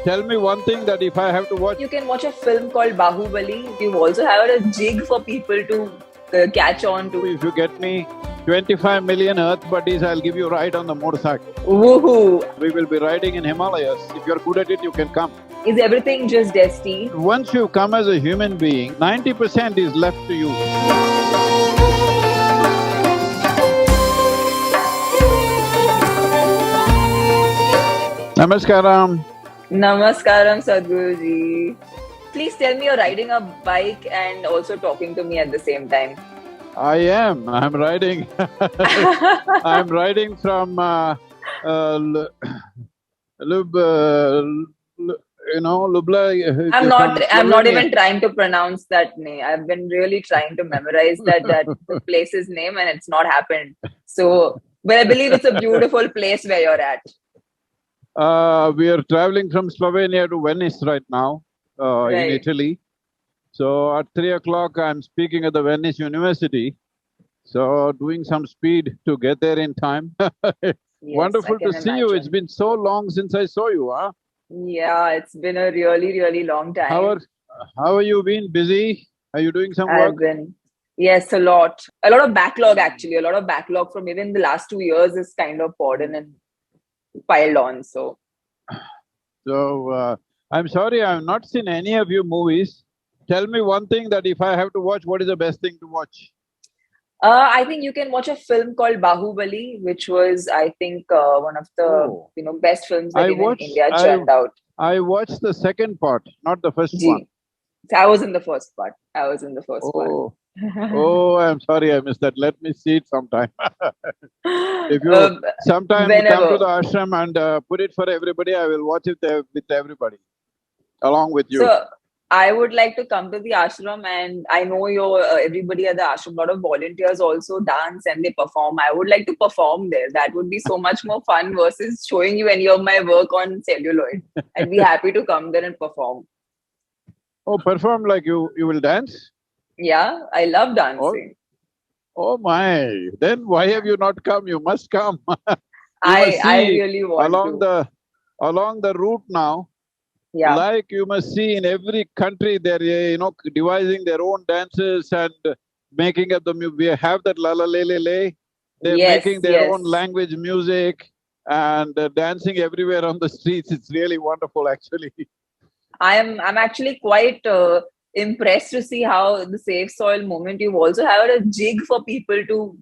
Tell me one thing that if I have to watch... You can watch a film called Bahubali. You've also had a jig for people to catch on to. If you get me 25 million Earth buddies, I'll give you a ride on the motorcycle. Woohoo! We will be riding in Himalayas. If you're good at it, you can come. Is everything just destined? Once you come as a human being, 90% is left to you. Namaskaram. Namaskaram, Sadhguru. Please tell me you're riding a bike and also talking to me at the same time. I am. I'm riding. I'm riding from Lubla. I'm not even trying to pronounce that name. I've been really trying to memorize that place's name and it's not happened. So, but I believe it's a beautiful place where you're at. We are traveling from Slovenia to Venice right now, in Italy. So at 3 o'clock, I'm speaking at the Venice University. So doing some speed to get there in time. Yes, Wonderful to see you. It's been so long since I saw you, huh? Yeah, it's been a really, really long time. How are you been? Busy? Are you doing some work? Yes, a lot. A lot of backlog actually. A lot of backlog from even the last 2 years is kind of poured in and piled on. So I'm sorry, I've not seen any of your movies. Tell me one thing that if I have to watch, what is the best thing to watch? I think you can watch a film called Bahubali, which was, I think, one of the best films that in India churned out. I watched the second part, not the first one. So I was in the first part. Part. Oh, I'm sorry, I missed that. Let me see it sometime. If you sometime come to the ashram and put it for everybody, I will watch it with everybody, along with you. So, I would like to come to the ashram, and I know everybody at the ashram, a lot of volunteers also dance and they perform. I would like to perform there. That would be so much more fun versus showing you any of my work on celluloid. I'd be happy to come there and perform. Oh, perform like you will dance? Yeah, I love dancing. Oh my! Then why have you not come? You must come. I really want to. Along the route now. Yeah. Like you must see in every country, they're devising their own dances and making up the music. We have that la la le le le. They're making their own language music and dancing everywhere on the streets. It's really wonderful, actually. I'm actually quite impressed to see how the Safe Soil movement, you've also had a jig for people to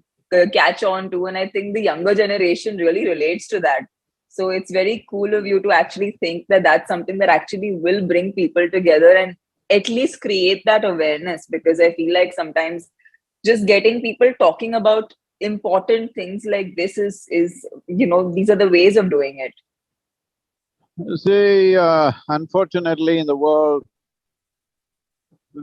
catch on to, and I think the younger generation really relates to that. So it's very cool of you to actually think that that's something that actually will bring people together and at least create that awareness, because I feel like sometimes just getting people talking about important things like this is these are the ways of doing it. See, unfortunately in the world,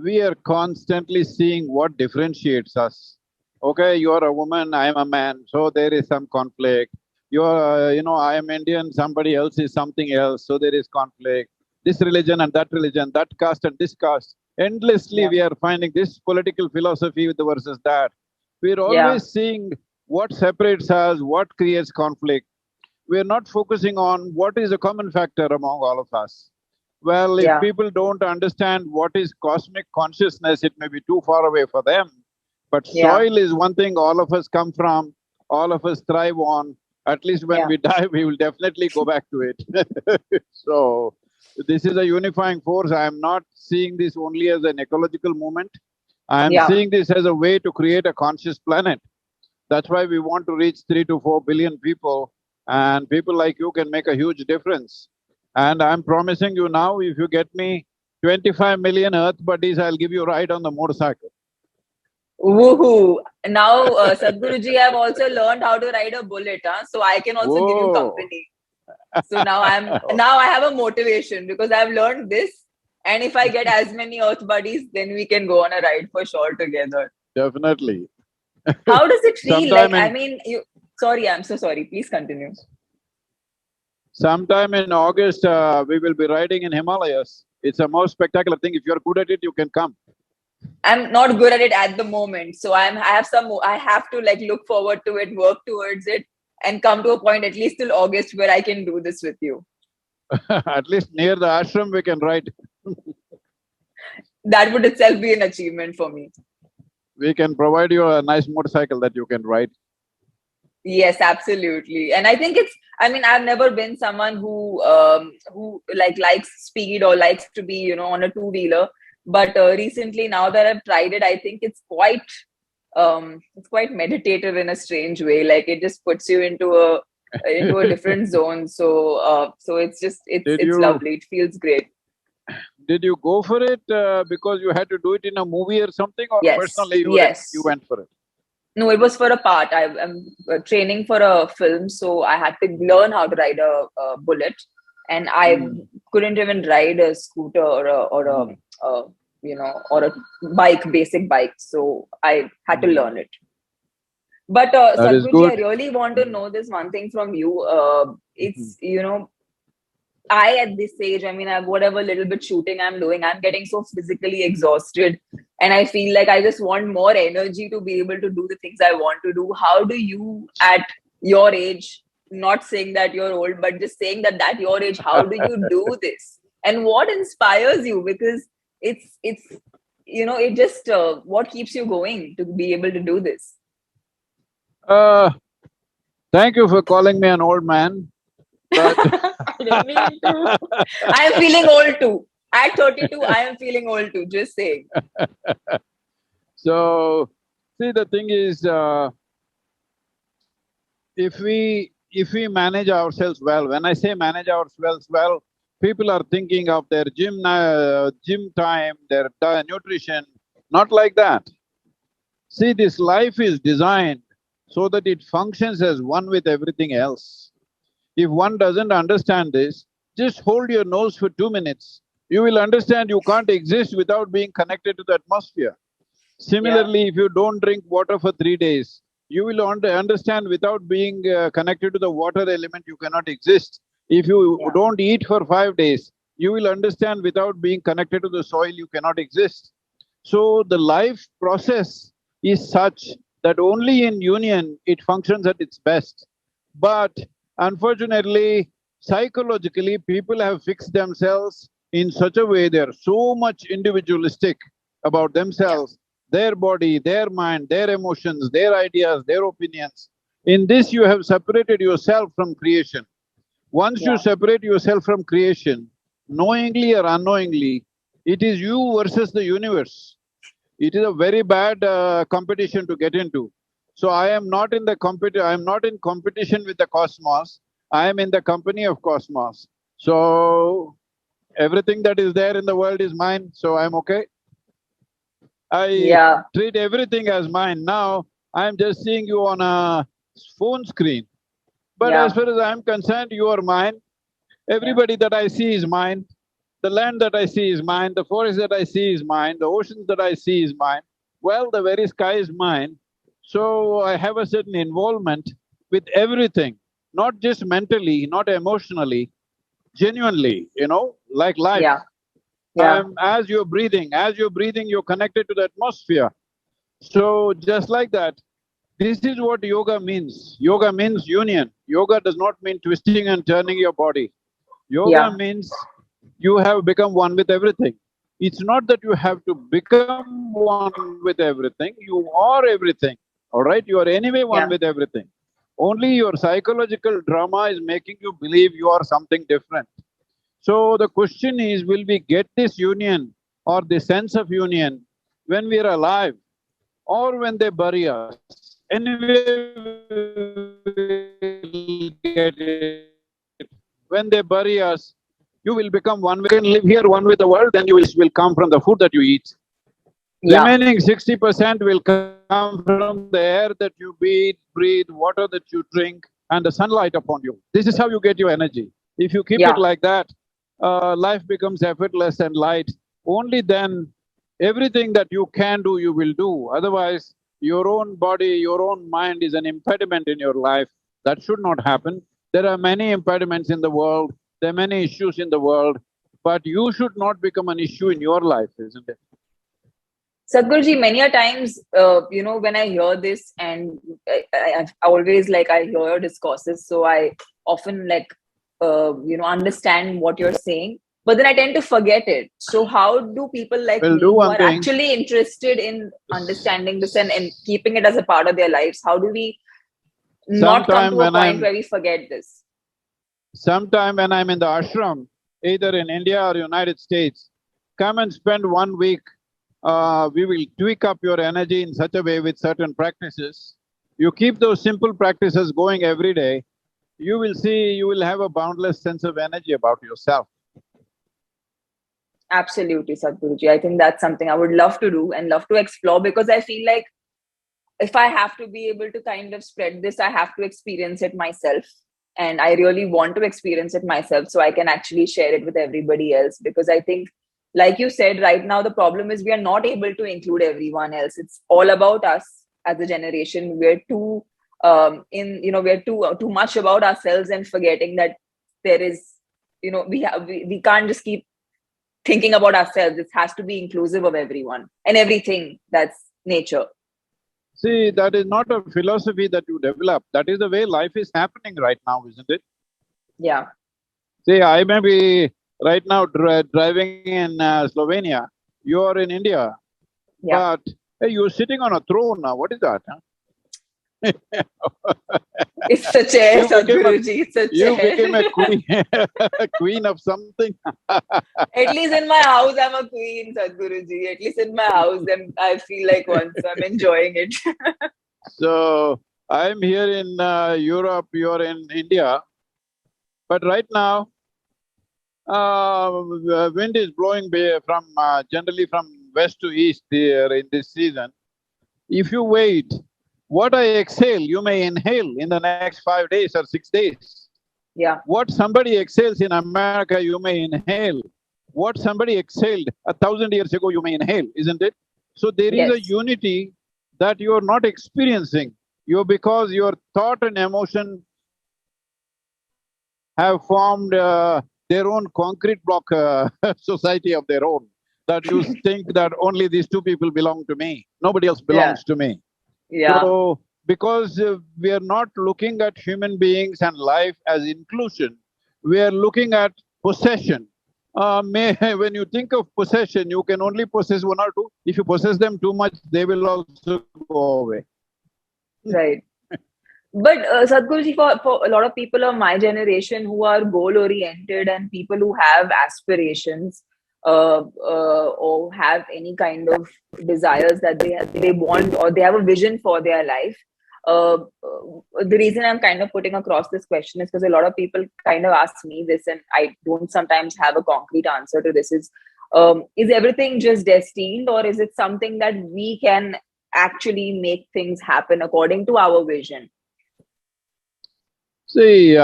we are constantly seeing what differentiates us. Okay, you are a woman, I am a man, so there is some conflict. I am Indian, somebody else is something else, so there is conflict. This religion and that religion, that caste and this caste. Endlessly we are finding this political philosophy versus that. We're always seeing what separates us, what creates conflict. We're not focusing on what is a common factor among all of us. Well, if people don't understand what is cosmic consciousness, it may be too far away for them. But soil is one thing all of us come from, all of us thrive on. At least when we die, we will definitely go back to it. So, this is a unifying force. I am not seeing this only as an ecological movement. I am seeing this as a way to create a conscious planet. That's why we want to reach 3 to 4 billion people, and people like you can make a huge difference. And I'm promising you now, if you get me 25 million Earth buddies, I'll give you a ride on the motorcycle. Woohoo! Now, Sadhguruji, I've also learned how to ride a bullet, so I can also give you company. So now I have a motivation because I've learned this, and if I get as many Earth buddies, then we can go on a ride for sure together. Definitely. How does it feel Sorry, I'm so sorry. Please continue. Sometime in August, we will be riding in Himalayas. It's a most spectacular thing. If you're good at it, you can come. I'm not good at it at the moment, so I have to look forward to it, work towards it, and come to a point at least till August where I can do this with you. At least near the ashram we can ride. That would itself be an achievement for me. We can provide you a nice motorcycle that you can ride. Yes, absolutely. And I think I mean, I've never been someone who like likes speed or likes to be, on a two-wheeler. But recently, now that I've tried it, I think it's quite meditative in a strange way. Like it just puts you into a different zone. So Did it's you lovely. It feels great. did you go for it because you had to do it in a movie or something, or Yes, personally you yes. went for it? No, it was for a part. I'm training for a film, so I had to learn how to ride a bullet, and I Hmm. couldn't even ride a scooter a or a bike, basic bike. So I had to Hmm. learn it. But That is Sadhguruji, I good. really want to Hmm. know this one thing from you. Hmm. It's I at this age, I mean, whatever little bit shooting I'm doing, I'm getting so physically exhausted, and I feel like I just want more energy to be able to do the things I want to do. How do you, at your age, not saying that you're old, but just saying that your age, how do you do this, and what inspires you? Because it's it just what keeps you going to be able to do this. Uh, Thank you for calling me an old man, but I didn't mean to. I am feeling old too. At 32, I am feeling old too. Just saying. so see the thing is, if we manage ourselves well, when I say manage ourselves well, people are thinking of their gym time, their nutrition, not like that. See, this life is designed so that it functions as one with everything else. If one doesn't understand this, just hold your nose for 2 minutes. You will understand you can't exist without being connected to the atmosphere. Yeah, Similarly, if you don't drink water for 3 days, you will understand without being connected to the water element, you cannot exist. If you yeah, don't eat for 5 days, you will understand without being connected to the soil, you cannot exist. So the life process is such that only in union it functions at its best. But unfortunately, psychologically, people have fixed themselves in such a way, they are so much individualistic about yeah, themselves, their body, their mind, their emotions, their ideas, their opinions. In this, you have separated yourself from creation. Once you yeah, separate yourself from creation, knowingly or unknowingly, it is you versus the universe. It is a very bad competition to get into. So I am not in the I am not in competition with the cosmos. I am in the company of cosmos. So everything that is there in the world is mine, so I'm okay. I yeah, treat everything as mine. Now I'm just seeing you on a phone screen. But as yeah, far as I'm concerned, you are mine. yeah, Everybody that I see is mine. The land that I see is mine. The forest that I see is mine. The oceans that I see is mine. Well, the very sky is mine. So I have a certain involvement with everything, not just mentally, not emotionally, genuinely, like life. yeah, yeah, As you're breathing, you're connected to the atmosphere. So just like that, this is what yoga means. Yoga means union. Yoga does not mean twisting and turning your body. Yoga yeah, means you have become one with everything. It's not that you have to become one with everything, you are everything, all right? You are anyway one with yeah. everything. Only your psychological drama is making you believe you are something different. So the question is, will we get this union or the sense of union when we are alive or when they bury us? Anyway, we'll get it. When they bury us, you will become one with everything. You can live here one with the world, then you will… 60% will come from the food that you eat. Yeah. Remaining 60% will come from the air that you breathe, water that you drink, and the sunlight upon you. This is how you get your energy. If you keep it like Yeah. that, life becomes effortless and light. Only then everything that you can do, you will do. Otherwise, your own body, your own mind is an impediment in your life. That should not happen. There are many impediments in the world, there are many issues in the world, but you should not become an issue in your life, isn't it? Sadhguruji, many a times, when I hear this, and I always like I hear discourses, so I often like understand what you're saying, but then I tend to forget it. So how do people like Well, me do who one are thing. actually interested in understanding this and keeping it as a part of their lives, how do we not come Sometime to a when point I'm, where we forget this? sometime when I'm in the ashram, either in India or United States, come and spend 1 week. We will tweak up your energy in such a way with certain practices. You keep those simple practices going every day, you will see you will have a boundless sense of energy about yourself. Absolutely, Sadhguruji. I think that's something I would love to do and love to explore, because I feel like if I have to be able to kind of spread this, I have to experience it myself. And I really want to experience it myself so I can actually share it with everybody else. Because I think, like you said, right now, the problem is we are not able to include everyone else. It's all about us as a generation. We're too, we're too much about ourselves and forgetting that there is, we can't just keep thinking about ourselves. It has to be inclusive of everyone and everything that's nature. See, that is not a philosophy that you develop, that is the way life is happening right now, isn't it? Yeah. See, I may be right now driving in Slovenia, you are in India, Yeah. but hey, you're sitting on a throne now, what is that? Huh? It's a chair, You became a Sadhguruji. It's a you chair. became a queen, a queen of something. At least in my house, I'm a queen, Sadhguruji. At least in my house, I feel like one, so I'm enjoying it. So I'm here in Europe, you're in India, but right now wind is blowing from generally from west to east here in this season. If you wait, what I exhale, you may inhale in the next 5 days or 6 days. Yeah. What somebody exhales in America, you may inhale. What somebody exhaled 1,000 years ago, you may inhale, isn't it? So there is a Yes. unity that you are not experiencing. Because your thought and emotion have formed their own concrete block society of their own. That you think that only these two people belong to me, nobody else Yeah. belongs to me. Yeah. So, because we are not looking at human beings and life as inclusion, we are looking at possession. When you think of possession, you can only possess one or two. If you possess them too much, they will also go away. Right. But Sadhguruji, for a lot of people of my generation who are goal oriented and people who have aspirations or have any kind of desires that they want, or they have a vision for their life. The reason I'm kind of putting across this question is because a lot of people kind of ask me this, and I don't sometimes have a concrete answer to this. Is everything just destined, or is it something that we can actually make things happen according to our vision? See,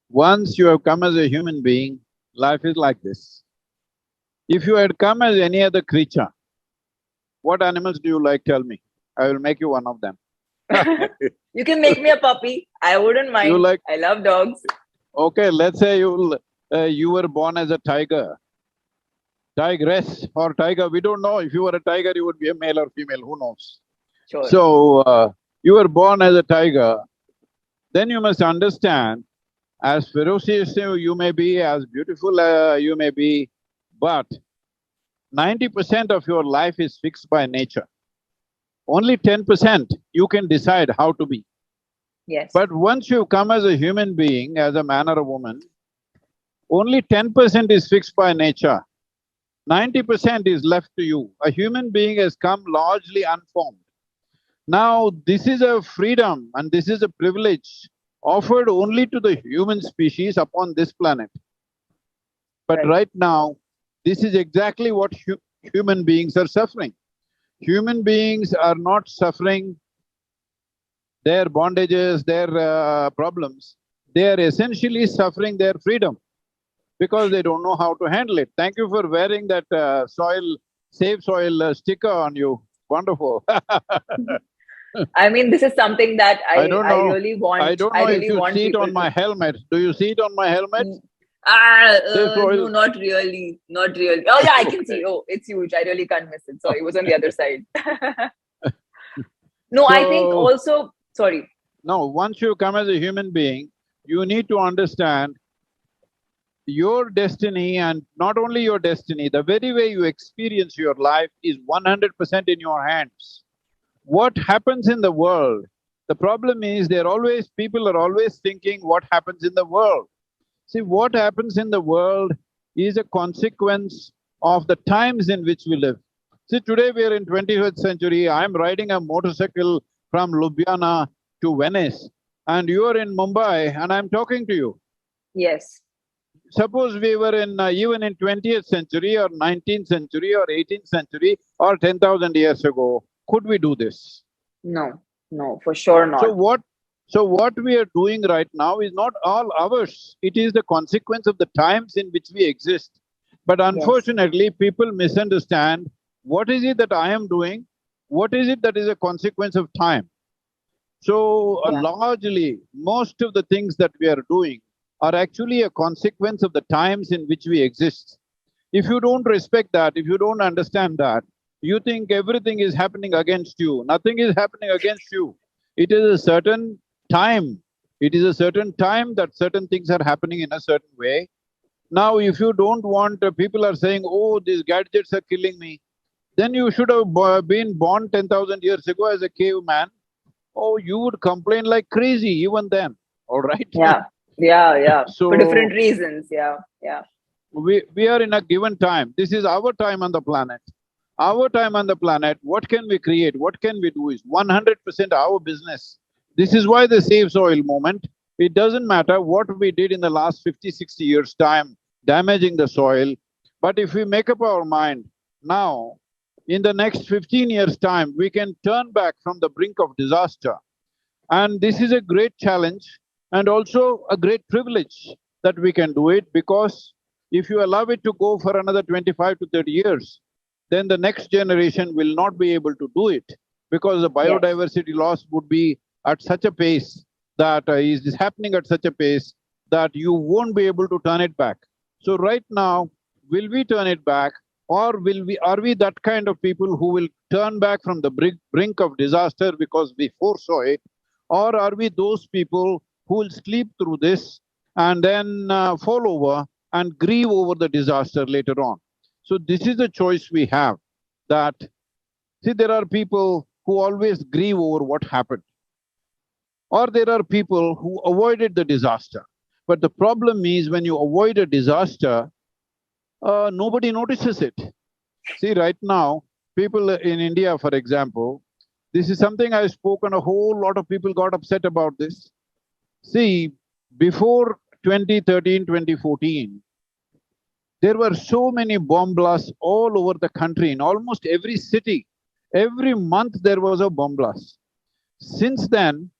once you have come as a human being, life is like this. If you had come as any other creature, what animals do you like? Tell me. I will make you one of them. You can make me a puppy. I wouldn't mind. You like… I love dogs. Okay, let's say you were born as a tiger, tigress or tiger, we don't know. If you were a tiger, you would be a male or female, who knows? Sure. So, you were born as a tiger, then you must understand, as ferocious you may be, as beautiful you may be, but 90% of your life is fixed by nature. Only 10% you can decide how to be. Yes. But once you come as a human being, as a man or a woman, only 10% is fixed by nature. 90% is left to you. A human being has come largely unformed. Now, this is a freedom and this is a privilege offered only to the human species upon this planet. But right now, this is exactly what human beings are suffering. Human beings are not suffering their bondages, their problems. They are essentially suffering their freedom because they don't know how to handle it. Thank you for wearing that Save Soil sticker on you. Wonderful. I mean, this is something that I really want. I don't know if you see it on my helmet. Do you see it on my helmet? No, not really. Not really. Oh, yeah, I can see. Oh, it's huge. I really can't miss it. Sorry, it was on the other side. No, I think also… Sorry. No, once you come as a human being, You need to understand your destiny, and not only your destiny, the very way you experience your life is 100% in your hands. What happens in the world, the problem is people are always thinking what happens in the world. See, what happens in the world is a consequence of the times in which we live. See, today we are in 21st century, I'm riding a motorcycle from Ljubljana to Venice, and you are in Mumbai and I'm talking to you. Yes. Suppose we were in even in 20th century or 19th century or 18th century or 10,000 years ago, could we do this? No, no, for sure So not. what… so what we are doing right now is not all ours, it is the consequence of the times in which we exist. But Yes. unfortunately, people misunderstand what is it that I am doing, what is it that is a consequence of time. So, Yeah. largely, most of the things that we are doing are actually a consequence of the times in which we exist. If you don't respect that, if you don't understand that, you think everything is happening against you. Nothing is happening against you. It is a certain time. It is a certain time that certain things are happening in a certain way. Now, if you don't want… people are saying, oh, these gadgets are killing me, then you should have been born 10,000 years ago as a caveman. Oh, you would complain like crazy even then, all right? Yeah. Yeah. Yeah. For different So, reasons. Yeah. Yeah. we are in a given time. This is our time on the planet. Our time on the planet, what can we create, what can we do is 100% our business. This is why the Save Soil movement, it doesn't matter what we did in the last 50, 60 years' time, damaging the soil, but if we make up our mind, now, in the next 15 years' time, we can turn back from the brink of disaster. And this is a great challenge and also a great privilege that we can do it, because if you allow it to go for another 25 to 30 years, then the next generation will not be able to do it, because the Yes. biodiversity loss would be at such a pace that is happening at such a pace that you won't be able to turn it back. So right now, will we turn it back, or are we that kind of people who will turn back from the brink of disaster because we foresaw it, or are we those people who will sleep through this and then fall over and grieve over the disaster later on? So this is the choice we have, that… see, there are people who always grieve over what happened, or there are people who avoided the disaster. But the problem is, when you avoid a disaster, nobody notices it. See, right now, people in India, for example, this is something I've spoken, a whole lot of people got upset about this. See, before 2013, 2014, there were so many bomb blasts all over the country, in almost every city. Every month there was a bomb blast. Since then,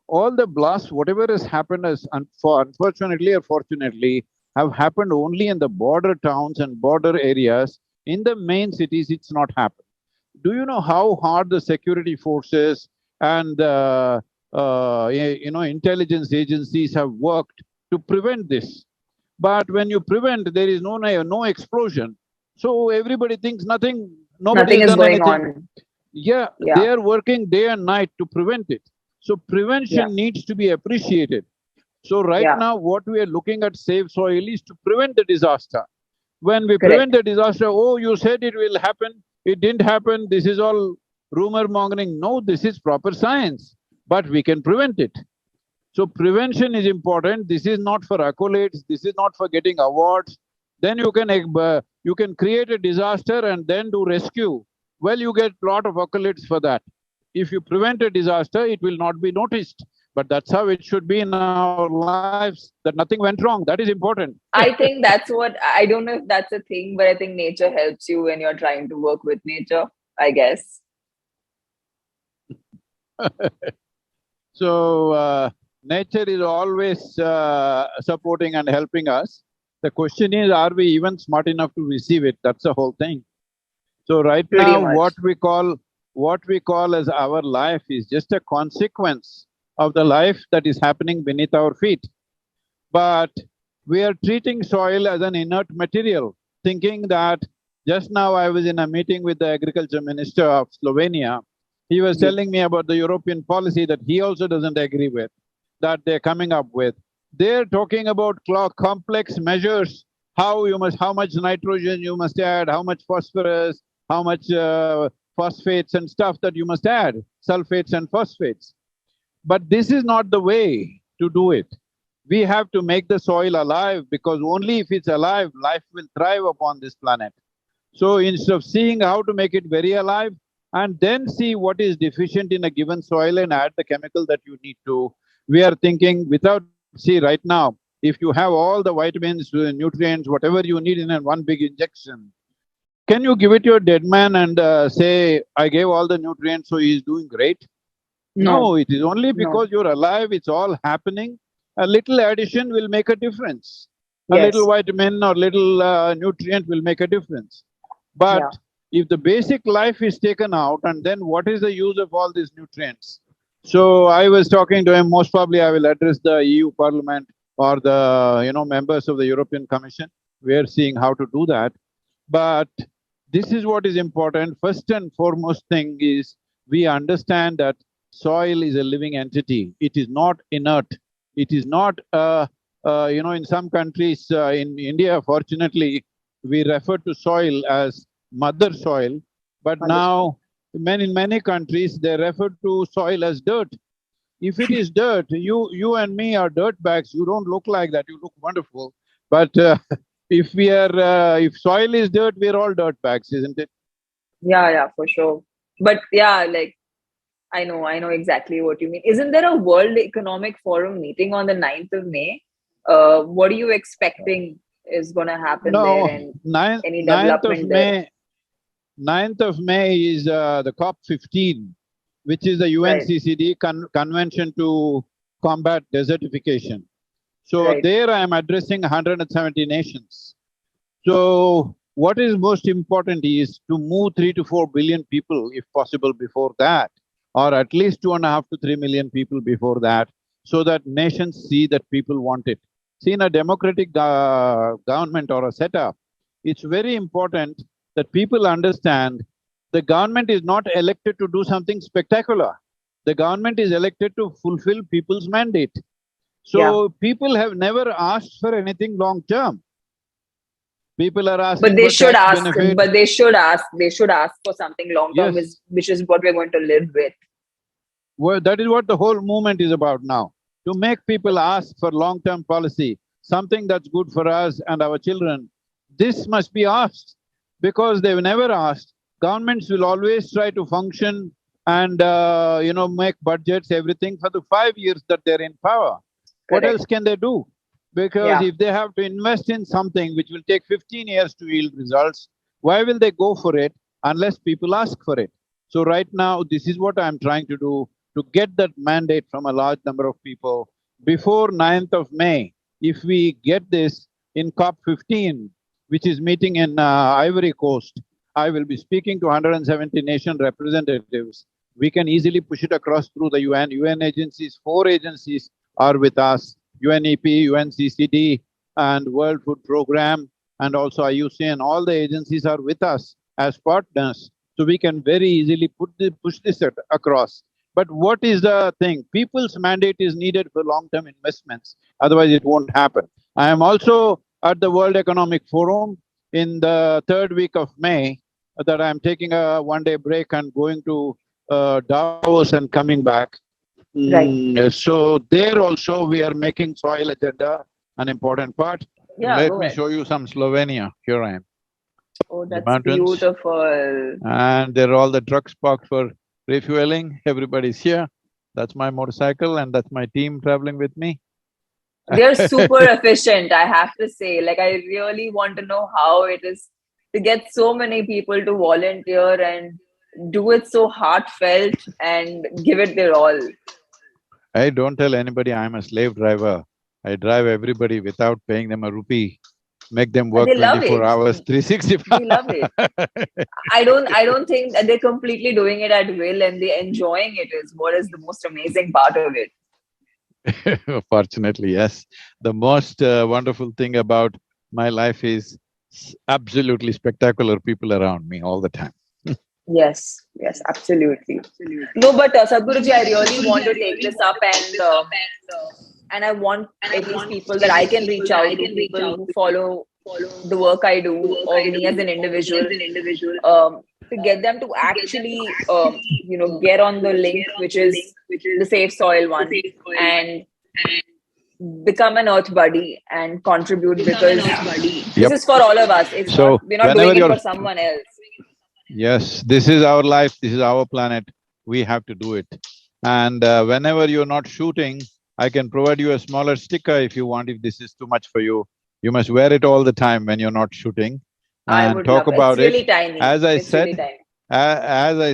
all the blasts, whatever has happened has, unfortunately or fortunately, have happened only in the border towns and border areas. In the main cities, it's not happened. Do you know how hard the security forces and intelligence agencies have worked to prevent this? But when you prevent, there is no explosion. So everybody thinks nothing, nobody Nothing has is done going anything. on. Yeah, they Yeah. are working day and night to prevent it. So Yeah. prevention needs to be appreciated. So right Yeah. now, what we are looking at Save Soil is to prevent the disaster. When we prevent Correct. the disaster, oh, you said it will happen, it didn't happen, this is all rumor mongering. No, this is proper science, but we can prevent it. So prevention is important. This is not for accolades, this is not for getting awards. Then you can create a disaster and then do rescue. Well, you get lot of accolades for that. If you prevent a disaster, it will not be noticed. But that's how it should be in our lives, that nothing went wrong. That is important. I think that's what I don't know if that's a thing, but I think nature helps you when you're trying to work with nature, I guess. So, nature is always supporting and helping us. The question is, are we even smart enough to receive it? That's the whole thing. So right Pretty now, much. what we call as our life is just a consequence of the life that is happening beneath our feet. But we are treating soil as an inert material, thinking that… just now I was in a meeting with the agriculture minister of Slovenia. He was Ji. telling me about the European policy that he also doesn't agree with, that they're coming up with. They're talking about complex measures, how much nitrogen you must add, how much phosphorus, how much phosphates and stuff that you must add, sulfates and phosphates. But this is not the way to do it. We have to make the soil alive, because only if it's alive, life will thrive upon this planet. So instead of seeing how to make it very alive and then see what is deficient in a given soil and add the chemical that you need to, we are thinking without… See, right now, if you have all the vitamins, nutrients, whatever you need in one big injection, can you give it to a dead man and say, I gave all the nutrients, so he's doing great? No, No, it is only no. because you're alive, it's all happening. A little addition will make a difference. A little Yes. vitamin or little nutrient will make a difference. But Yeah. if the basic life is taken out, and then what is the use of all these nutrients? So I was talking to him, most probably I will address the EU Parliament or the, members of the European Commission. We are seeing how to do that. But this is what is important. First and foremost thing is we understand that soil is a living entity. It is not inert. It is not, in some countries, in India, fortunately, we refer to soil as mother soil, but Understood. now in many countries, they refer to soil as dirt. If it is dirt, you and me are dirt bags. You don't look like that. You look wonderful. But if soil is dirt, we're all dirt bags, isn't it? Yeah, yeah, for sure. But yeah, like I know exactly what you mean. Isn't there a World Economic Forum meeting on the 9th of May? What are you expecting is gonna happen there No, and 9th, any 9th of development there? May, 9th of May is the COP 15, which is the Right, UNCCD convention to combat desertification. So right, there I am addressing 170 nations. So what is most important is to move 3 to 4 billion people, if possible, before that, or at least 2.5 to 3 million people before that, so that nations see that people want it. See, in a democratic government or a setup, it's very important that people understand the government is not elected to do something spectacular. The government is elected to fulfill people's mandate. yeah. So people have never asked for anything long term. People are But asking they for should tax ask. benefit. But they should ask for something long term, Yes, which is what we're going to live with. well, that is what the whole movement is about now. To make people ask for long-term policy, something that's good for us and our children. This must be asked, because they've never asked. Governments will always try to function and make budgets, everything for the 5 years that they're in power. What Correct. else can they do? Because Yeah. if they have to invest in something which will take 15 years to yield results, why will they go for it unless people ask for it? So right now, this is what I'm trying to do, to get that mandate from a large number of people before 9th of May. If we get this in COP 15, which is meeting in Ivory Coast, I will be speaking to 170 nation representatives. We can easily push it across through the UN. UN agencies, 4 agencies are with us: UNEP, UNCCD, and World Food Program, and also IUCN. All the agencies are with us as partners, so we can very easily push this across. But what is the thing? People's mandate is needed for long-term investments, otherwise it won't happen. I am also at the World Economic Forum in the third week of May, that I'm taking a one-day break and going to Davos and coming back. Right. So there also we are making soil agenda an important part. Yeah. Let Go me ahead. show you some Slovenia. Here I am, Oh, the that's mountains, beautiful. and there are all the trucks parked for refueling. Everybody's here. That's my motorcycle, and that's my team traveling with me. They're super efficient, I have to say. Like, I really want to know how it is to get so many people to volunteer and do it so heartfelt and give it their all. I don't tell anybody I'm a slave driver. I drive everybody without paying them a rupee, make them work They love 24 it. hours, 365. They love it. I don't think that they're completely doing it at will and they enjoying it is what is the most amazing part of it. Fortunately, yes. The most wonderful thing about my life is absolutely spectacular people around me all the time. Yes, yes, absolutely. No, but Sadhguruji, I really want to take this up and and I want at least people that I can reach out to, people who follow the work I do, or me as an individual, to get them to actually, get on the link, which is the safe soil one, and become an earth buddy and contribute, because this Yep. is for all of us. It's So not, we're not whenever doing it you're… for someone else. Yes, this is our life, this is our planet, we have to do it. And whenever you're not shooting, I can provide you a smaller sticker if you want, if this is too much for you. You must wear it all the time when you're not shooting I and would talk love it. It's about really it. tiny. As I It's really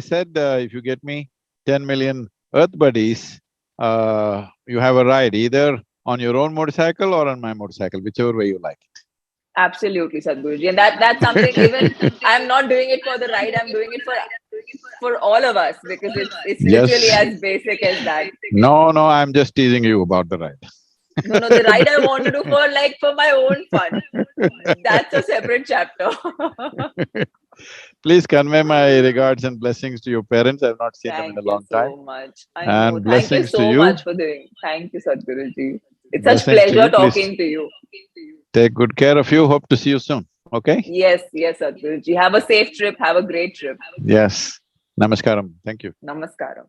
said, tiny. if you get me 10 million Earth buddies, you have a ride either on your own motorcycle or on my motorcycle, whichever way you like Absolutely, Sadhguruji. And that's something, even I'm not doing it for the ride, I'm doing it for all of us, because it's literally Yes. as basic as that. No, I'm just teasing you about the ride. No, the ride I want to do for my own fun. That's a separate chapter. Please convey my regards and blessings to your parents. I've not seen them in Thank a you long time. so much. I know. And Thank you blessings to so you. much for doing. Thank you, Sadhguruji. It's such Blessings to pleasure you. Please talking to you. take good care of you. Hope to see you soon. Okay? Yes, Sadhguruji. Have a safe trip. Have a great trip. Yes. Namaskaram. Thank you. Namaskaram.